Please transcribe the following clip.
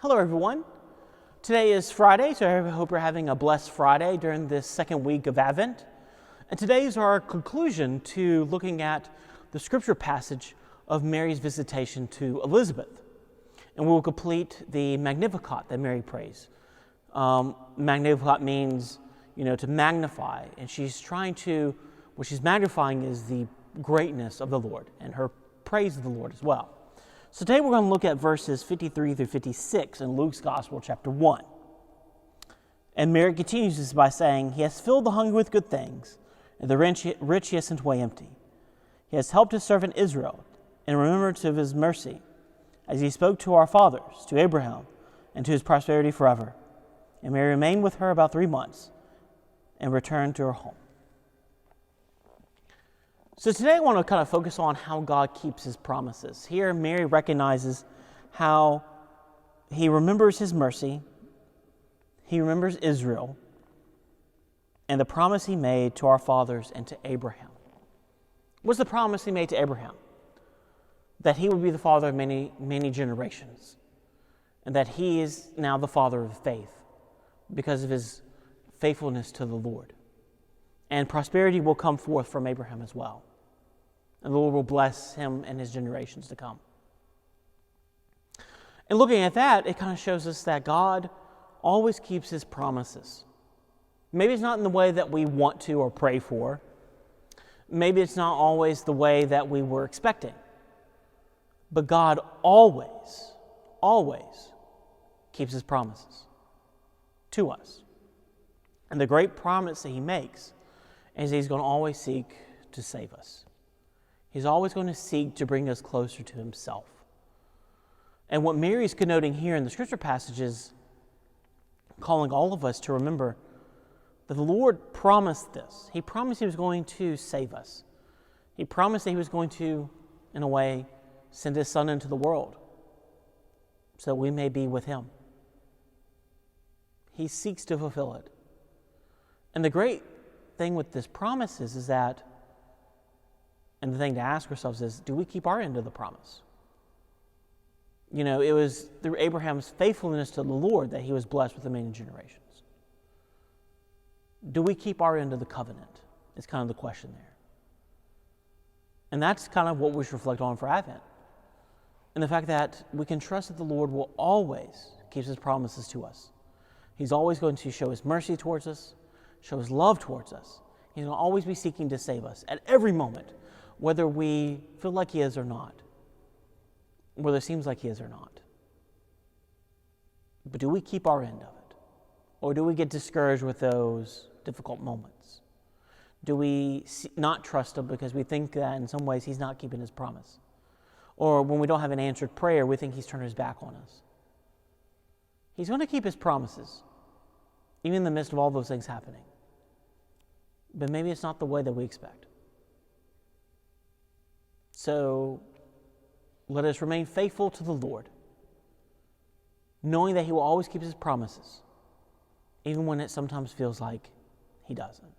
Hello, everyone. Today is Friday, so I hope you're having a blessed Friday during this second week of Advent. And today is our conclusion to looking at the scripture passage of Mary's visitation to Elizabeth. And we will complete the Magnificat that Mary prays. Magnificat means, to magnify. And what she's magnifying is the greatness of the Lord and her praise of the Lord as well. So today we're going to look at verses 53 through 56 in Luke's Gospel, chapter 1. And Mary continues this by saying, "He has filled the hungry with good things, and the rich he has sent away empty. He has helped his servant Israel, in remembrance of his mercy, as he spoke to our fathers, to Abraham, and to his prosperity forever." And Mary remained with her about 3 months, and returned to her home. So today I want to kind of focus on how God keeps his promises. Here Mary recognizes how he remembers his mercy, he remembers Israel, and the promise he made to our fathers and to Abraham. What's the promise he made to Abraham? That he would be the father of many, many generations, and that he is now the father of faith because of his faithfulness to the Lord. And prosperity will come forth from Abraham as well. And the Lord will bless him and his generations to come. And looking at that, it kind of shows us that God always keeps his promises. Maybe it's not in the way that we want to or pray for. Maybe it's not always the way that we were expecting. But God always, always keeps his promises to us. And the great promise that he makes is he's going to always seek to save us. He's always going to seek to bring us closer to himself. And what Mary's connoting here in the scripture passage is calling all of us to remember that the Lord promised this. He promised he was going to save us. He promised that he was going to, in a way, send his Son into the world so that we may be with him. He seeks to fulfill it. And the great thing with this promise is that, and the thing to ask ourselves is, do we keep our end of the promise? It was through Abraham's faithfulness to the Lord that he was blessed with many generations. Do we keep our end of the covenant? Is kind of the question there. And that's kind of what we should reflect on for Advent. And the fact that we can trust that the Lord will always keep his promises to us. He's always going to show his mercy towards us, show his love towards us. He's going to always be seeking to save us at every moment, whether we feel like he is or not, whether it seems like he is or not. But do we keep our end of it? Or do we get discouraged with those difficult moments? Do we not trust him because we think that in some ways he's not keeping his promise? Or when we don't have an answered prayer, we think he's turned his back on us? He's going to keep his promises, even in the midst of all those things happening. But maybe it's not the way that we expect. So let us remain faithful to the Lord, knowing that he will always keep his promises, even when it sometimes feels like he doesn't.